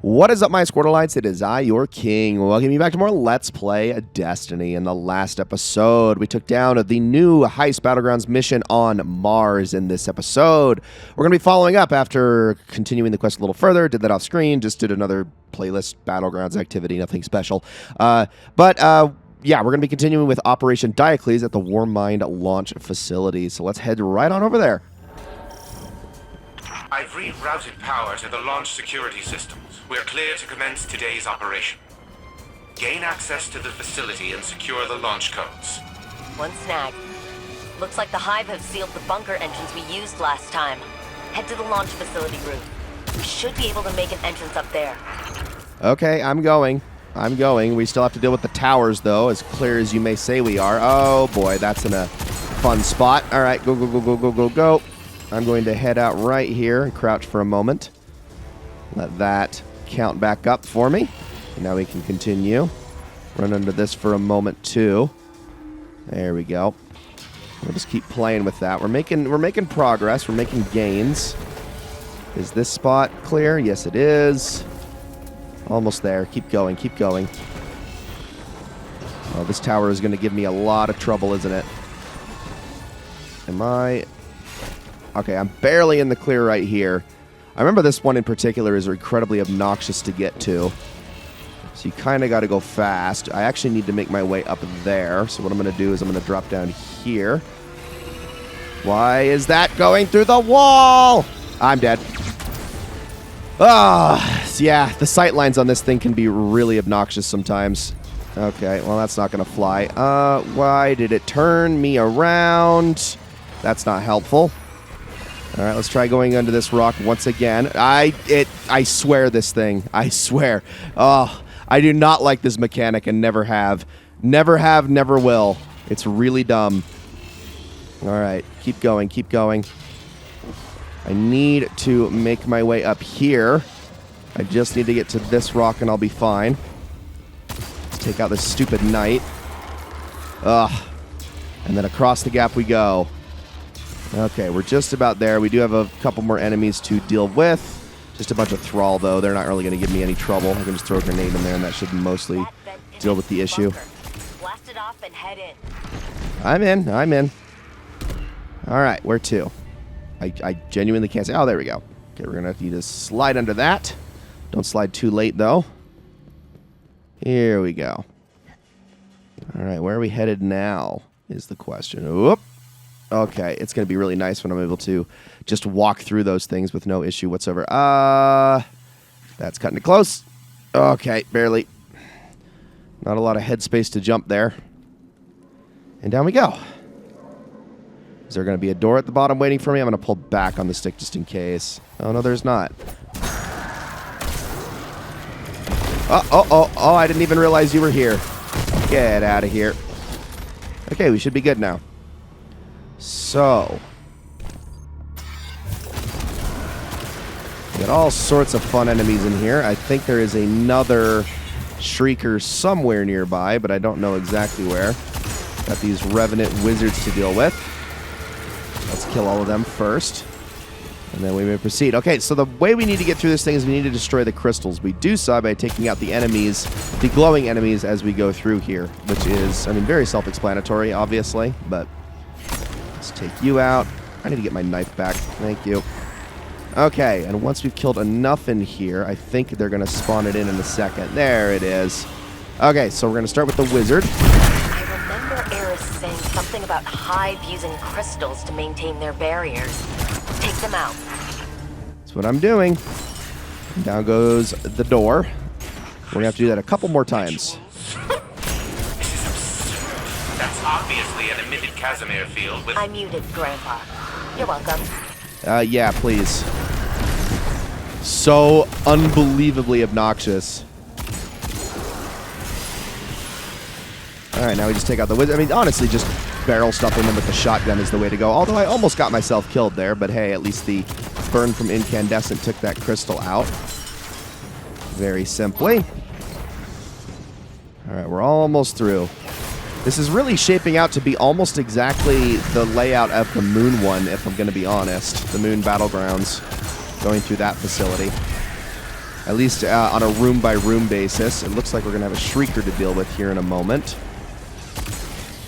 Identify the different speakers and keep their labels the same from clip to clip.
Speaker 1: What is up, my Squirtleites? It is I, your king. Welcome you back to more Let's Play Destiny. In the last episode, we took down the new Heist Battlegrounds mission on Mars. In this episode, we're going to be following up after continuing the quest a little further. Did that off screen, just did another playlist Battlegrounds activity, nothing special. Yeah, we're going to be continuing with Operation Diocles at the Warmind launch facility. So let's head right on over there.
Speaker 2: I've rerouted power to the launch security systems. We're clear to commence today's operation. Gain access to the facility and secure the launch codes.
Speaker 3: One snag. Looks like the hive have sealed the bunker entrance we used last time. Head to the launch facility roof. We should be able to make an entrance up there.
Speaker 1: Okay, I'm going. We still have to deal with the towers, though, as clear as you may say we are. Oh, boy, that's in a fun spot. All right, go. I'm going to head out right here and crouch for a moment. Let that count back up for me. And now we can continue. Run under this for a moment, too. There we go. We'll just keep playing with that. We're making progress. We're making gains. Is this spot clear? Yes, it is. Almost there. Keep going. Oh, this tower is going to give me a lot of trouble, isn't it? Am I... Okay, I'm barely in the clear right here. I remember this one in particular is incredibly obnoxious to get to. So you kind of got to go fast. I actually need to make my way up there. So what I'm going to do is I'm going to drop down here. Why is that going through the wall? I'm dead. Yeah, the sight lines on this thing can be really obnoxious sometimes. Okay, well, that's not going to fly. Why did it turn me around? That's not helpful. All right, let's try going under this rock once again. I swear this thing. I swear. Oh, I do not like this mechanic and never have. Never will. It's really dumb. All right, keep going. I need to make my way up here. I just need to get to this rock and I'll be fine. Let's take out this stupid knight. Ugh. And then across the gap we go. Okay, we're just about there. We do have a couple more enemies to deal with. Just a bunch of thrall, though. They're not really going to give me any trouble. I can just throw a grenade in there, and that should mostly deal with the issue.
Speaker 3: Blast it off and head in.
Speaker 1: I'm in. All right, where to? I genuinely can't say. Oh, there we go. Okay, we're going to need to slide under that. Don't slide too late, though. Here we go. All right, where are we headed now is the question. Whoop. Okay, it's going to be really nice when I'm able to just walk through those things with no issue whatsoever. That's cutting it close. Okay, barely. Not a lot of headspace to jump there. And down we go. Is there going to be a door at the bottom waiting for me? I'm going to pull back on the stick just in case. Oh, no, there's not. Oh, I didn't even realize you were here. Get out of here. Okay, we should be good now. So, got all sorts of fun enemies in here. I think there is another Shrieker somewhere nearby, but I don't know exactly where. Got these Revenant wizards to deal with. Let's kill all of them first, and then we may proceed. Okay, so the way we need to get through this thing is we need to destroy the crystals. We do so by taking out the enemies, the glowing enemies, as we go through here, which is, very self-explanatory, obviously, but... Let's take you out. I need to get my knife back. Thank you. Okay, and once we've killed enough in here, I think they're going to spawn it in a second. There it is. Okay, so we're going to start with the wizard.
Speaker 3: I remember Eris saying something about hive using crystals to maintain their barriers. Take them out.
Speaker 1: That's what I'm doing. Down goes the door. We're going to have to do that a couple more times.
Speaker 2: That's obviously an emitted Casimir field with...
Speaker 3: I muted, Grandpa. You're welcome.
Speaker 1: Yeah, please. So unbelievably obnoxious. Alright, now we just take out the wizard. Honestly, just barrel stuffing them with the shotgun is the way to go. Although I almost got myself killed there, but hey, at least the burn from incandescent took that crystal out. Very simply. Alright, we're almost through. This is really shaping out to be almost exactly the layout of the Moon one, if I'm going to be honest. The Moon Battlegrounds, going through that facility. at least on a room-by-room basis. It looks like we're going to have a Shrieker to deal with here in a moment,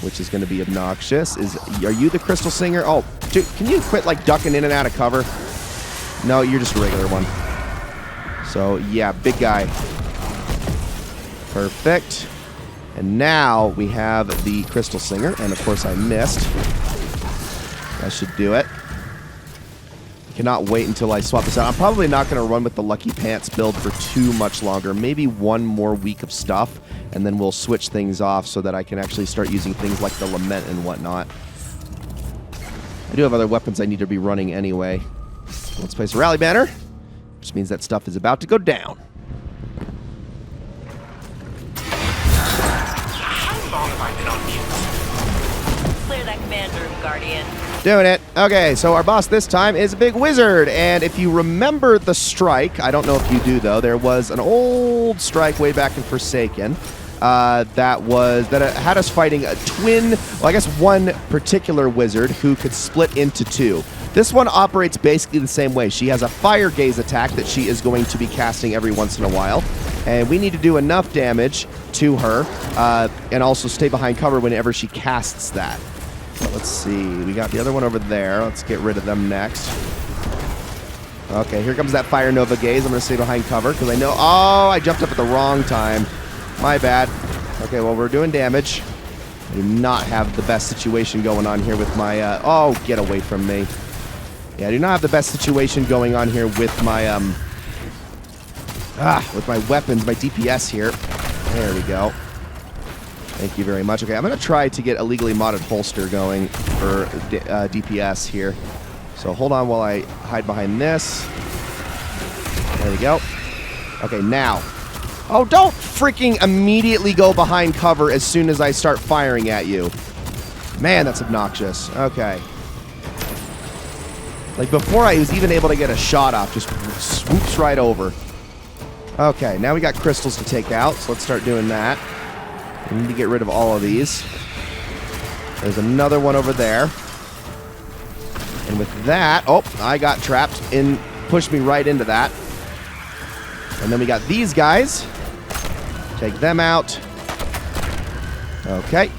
Speaker 1: which is going to be obnoxious. Are you the Crystal Singer? Oh, dude, can you quit, like, ducking in and out of cover? No, you're just a regular one. So, yeah, big guy. Perfect. And now we have the Crystal Singer, and of course I missed. That should do it. Cannot wait until I swap this out. I'm probably not going to run with the Lucky Pants build for too much longer. Maybe one more week of stuff, and then we'll switch things off so that I can actually start using things like the Lament and whatnot. I do have other weapons I need to be running anyway. Let's place a rally banner, which means that stuff is about to go down.
Speaker 2: How long have I been on mute?
Speaker 3: Clear that command room, Guardian.
Speaker 1: Doing it. Okay, so our boss this time is a big wizard, and if you remember the strike, I don't know if you do though, there was an old strike way back in Forsaken that had us fighting a twin, well, I guess one particular wizard who could split into two. This one operates basically the same way. She has a fire gaze attack that she is going to be casting every once in a while, and we need to do enough damage to her and also stay behind cover whenever she casts that. Let's see. We got the other one over there. Let's get rid of them next. Okay, here comes that Fire Nova Gaze. I'm going to stay behind cover because I know... Oh, I jumped up at the wrong time. My bad. Okay, well, we're doing damage. I do not have the best situation going on here with my... Oh, get away from me. Yeah, I do not have the best situation going on here with my... with my weapons, my DPS here. There we go. Thank you very much. Okay, I'm going to try to get a legally modded holster going for DPS here. So hold on while I hide behind this. There we go. Okay, now. Oh, don't freaking immediately go behind cover as soon as I start firing at you. Man, that's obnoxious. Okay. Like, before I was even able to get a shot off, just swoops right over. Okay, now we got crystals to take out, so let's start doing that. We need to get rid of all of these. There's another one over there. And with that... Oh, I got trapped in... Pushed me right into that. And then we got these guys. Take them out. Okay.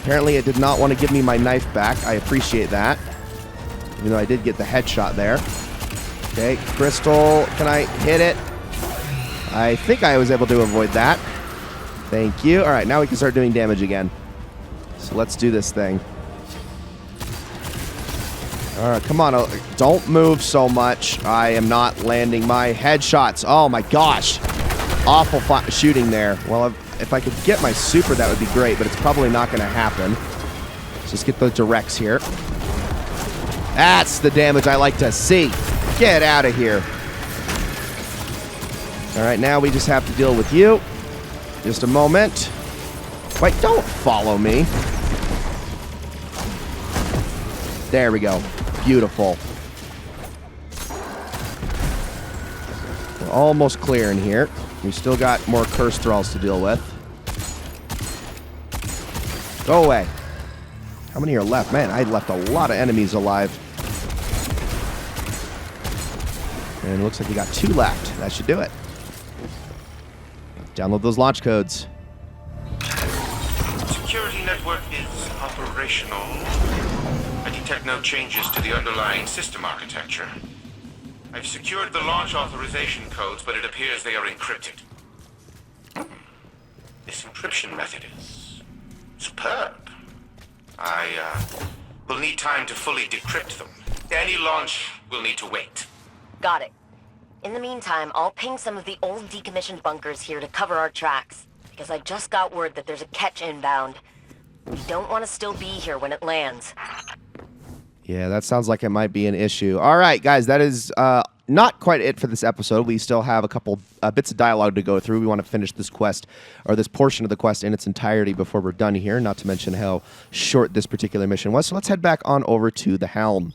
Speaker 1: Apparently it did not want to give me my knife back. I appreciate that. Even though I did get the headshot there. Okay, crystal. Can I hit it? I think I was able to avoid that. Thank you. All right, now we can start doing damage again. So let's do this thing. All right, come on. Don't move so much. I am not landing my headshots. Oh, my gosh. Awful shooting there. Well, if I could get my super, that would be great, but it's probably not going to happen. Let's just get the directs here. That's the damage I like to see. Get out of here. All right, now we just have to deal with you. Just a moment. Wait, don't follow me. There we go. Beautiful. We're almost clear in here. We still got more curse thralls to deal with. Go away. How many are left? Man, I left a lot of enemies alive. And it looks like we got 2 left. That should do it. Download those launch codes.
Speaker 2: Security network is operational. I detect no changes to the underlying system architecture. I've secured the launch authorization codes, but it appears they are encrypted. This encryption method is superb. I will need time to fully decrypt them. Any launch will need to wait.
Speaker 3: Got it. In the meantime, I'll ping some of the old decommissioned bunkers here to cover our tracks, because I just got word that there's a catch inbound. We don't want to still be here when it lands.
Speaker 1: Yeah, that sounds like it might be an issue. All right, guys, that is not quite it for this episode. We still have a couple bits of dialogue to go through. We want to finish this quest, or this portion of the quest in its entirety before we're done here, not to mention how short this particular mission was. So let's head back on over to the helm.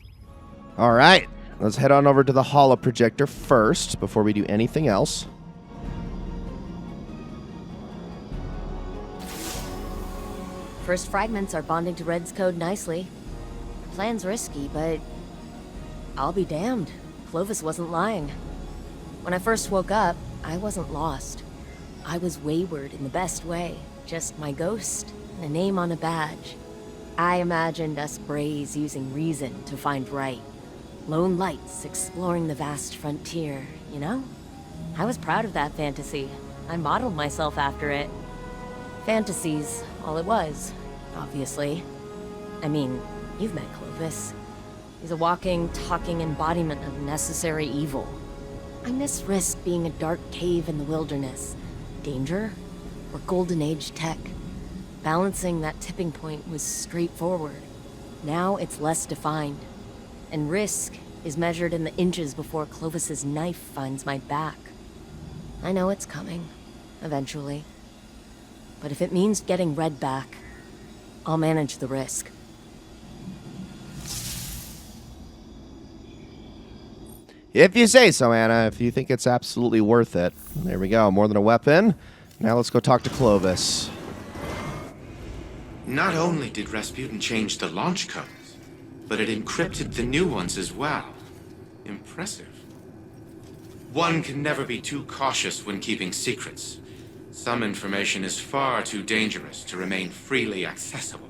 Speaker 1: All right. Let's head on over to the holo projector first before we do anything else.
Speaker 3: First fragments are bonding to Red's code nicely. Plan's risky, but I'll be damned. Clovis wasn't lying. When I first woke up, I wasn't lost. I was wayward in the best way. Just my ghost and a name on a badge. I imagined us Brays using reason to find right. Lone lights exploring the vast frontier, you know? I was proud of that fantasy. I modeled myself after it. Fantasy's all it was, obviously. I mean, you've met Clovis. He's a walking, talking embodiment of necessary evil. I miss Risk being a dark cave in the wilderness. Danger, or Golden Age tech. Balancing that tipping point was straightforward. Now it's less defined. And Risk is measured in the inches before Clovis's knife finds my back. I know it's coming, eventually. But if it means getting Red back, I'll manage the risk.
Speaker 1: If you say so, Anna. If you think it's absolutely worth it. There we go. More than a weapon. Now let's go talk to Clovis.
Speaker 2: Not only did Rasputin change the launch codes, but it encrypted the new ones as well. Impressive. One can never be too cautious when keeping secrets. Some information is far too dangerous to remain freely accessible.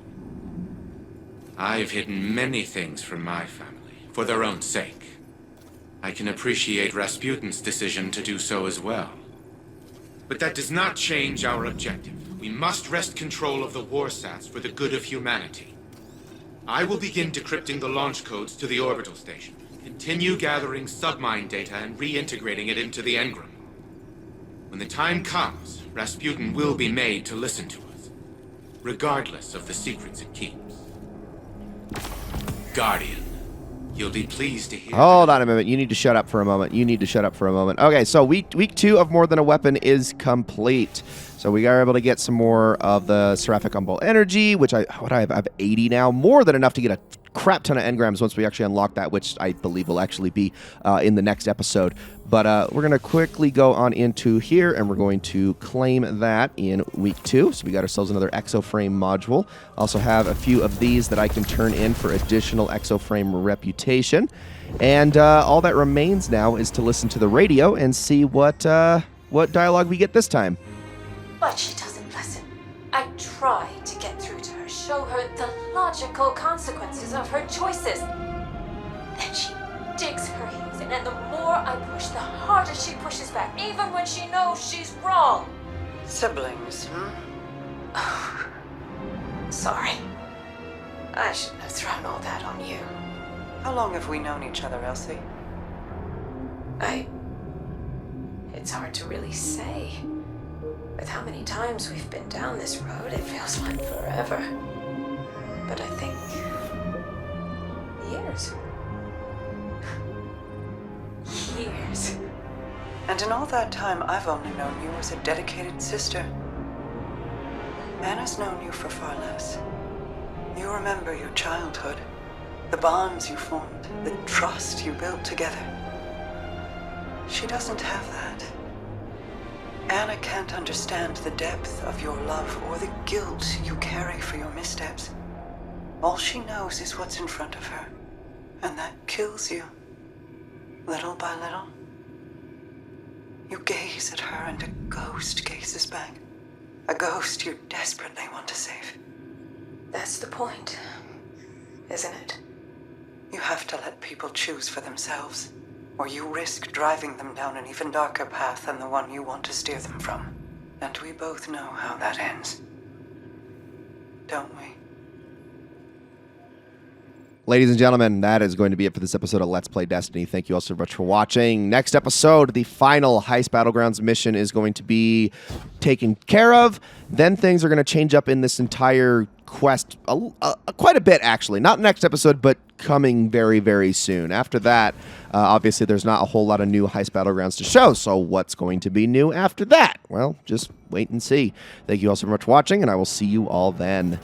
Speaker 2: I've hidden many things from my family, for their own sake. I can appreciate Rasputin's decision to do so as well. But that does not change our objective. We must wrest control of the warsats for the good of humanity. I will begin decrypting the launch codes to the orbital station, continue gathering submine data and reintegrating it into the engram. When the time comes, Rasputin will be made to listen to us, regardless of the secrets it keeps. Guardian, you'll be pleased to hear...
Speaker 1: Hold on a minute. You need to shut up for a moment. Okay, so week 2 of More Than a Weapon is complete. So we are able to get some more of the Seraphic Umbral energy, which I have 80 now. More than enough to get a crap ton of engrams once we actually unlock that, which I believe will actually be in the next episode. But we're going to quickly go on into here, and we're going to claim that in week 2. So we got ourselves another exoframe module. Also have a few of these that I can turn in for additional exoframe reputation. And all that remains now is to listen to the radio and see what dialogue we get this time.
Speaker 4: But she doesn't listen. I try to get through to her, show her the logical consequences of her choices. Then she digs her heels in, and the more I push, the harder she pushes back, even when she knows she's wrong.
Speaker 5: Siblings,
Speaker 4: Oh, sorry. I shouldn't have thrown all that on you.
Speaker 5: How long have we known each other, Elsie?
Speaker 4: It's hard to really say. With how many times we've been down this road, it feels like forever. But I think... years. Years.
Speaker 5: And in all that time, I've only known you as a dedicated sister. Anna's known you for far less. You remember your childhood, the bonds you formed, the trust you built together. She doesn't have that. Anna can't understand the depth of your love or the guilt you carry for your missteps. All she knows is what's in front of her, and that kills you. Little by little. You gaze at her and a ghost gazes back. A ghost you desperately want to save.
Speaker 4: That's the point, isn't it?
Speaker 5: You have to let people choose for themselves, or you risk driving them down an even darker path than the one you want to steer them from. And we both know how that ends. Don't we?
Speaker 1: Ladies and gentlemen, that is going to be it for this episode of Let's Play Destiny. Thank you all so much for watching. Next episode, the final Heist Battlegrounds mission is going to be taken care of. Then things are going to change up in this entire quest quite a bit, actually. Not next episode, but coming very, very soon. After that, obviously, there's not a whole lot of new Heist Battlegrounds to show. So what's going to be new after that? Well, just wait and see. Thank you all so much for watching, and I will see you all then.